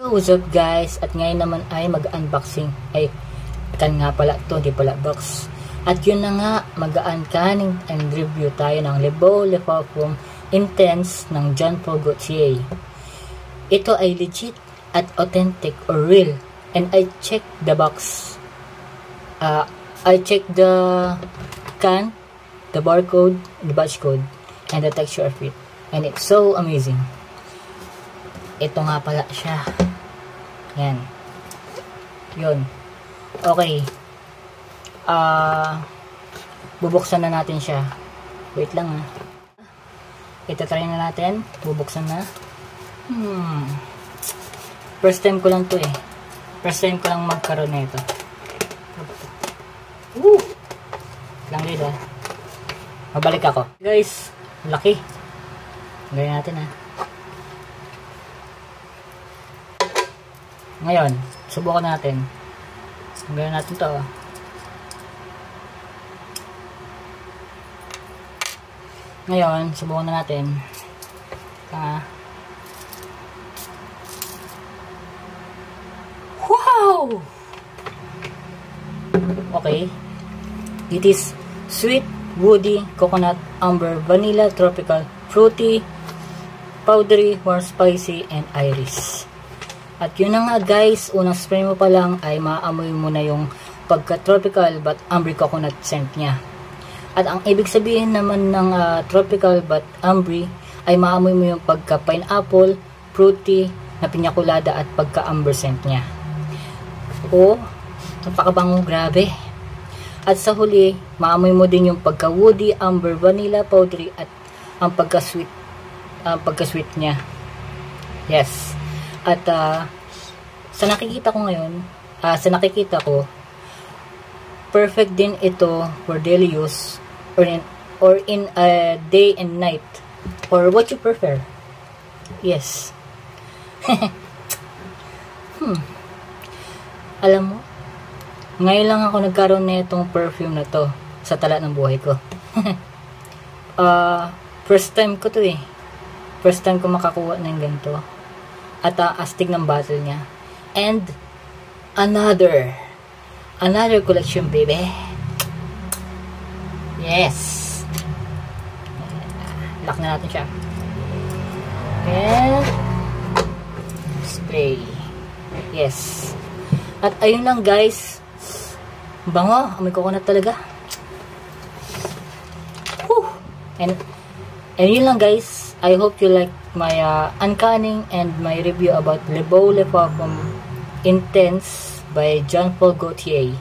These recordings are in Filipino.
What's up guys? At ngayon naman ay mag-unboxing. Ay, kan nga pala to, di pala box. At yun na nga, mag-uncanning and review tayo ng Le Beau Le Parfum Intense ng Jean Paul Gaultier. Ito ay legit at authentic or real. And I checked the box. I checked the can, the barcode, the batch code, and the texture of it. And it's so amazing. Ito nga pala siya. Yan. Yun. Okay. Bubuksan na natin siya. Wait lang ha. Ito-try na natin. Bubuksan na. First time ko lang to eh. First time ko lang magkaroon na ito. Woo! Lang din ha. Mabalik ako. Guys, laki. Gawin natin ha. Ngayon, subukan natin. Gawin natin to. Ngayon, subukan na natin. Wow! Okay. It is sweet, woody, coconut, amber, vanilla, tropical, fruity, powdery, more spicy, and iris. At yun na nga guys, unang spray mo pa lang ay maamoy mo na yung pagka-tropical but amber coconut scent niya. At ang ibig sabihin naman ng tropical but amber ay maamoy mo yung pagka-pineapple, fruity, na piña colada at pagka-amber scent niya. Oh, napakabango, grabe. At sa huli, maamoy mo din yung pagka-woody, amber, vanilla, powdery at ang pagka-sweet niya. Yes. At sa nakikita ko ngayon, perfect din ito for daily use or in a day and night or what you prefer. Yes. Alam mo, ngayon lang ako nagkaroon na itong perfume na to sa tala ng buhay ko. First time ko to eh. First time ko makakuha ng ganito. At astig ng bottle niya. And another collection, baby. Yes. Lock na natin siya. And spray. Yes. At ayun lang guys. Bango, amoy coconut talaga. Whew. And yun lang guys. I hope you like my uncanning and my review about Le Beau Le Parfum Intense by Jean Paul Gaultier.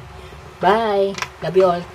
Bye! Love you all!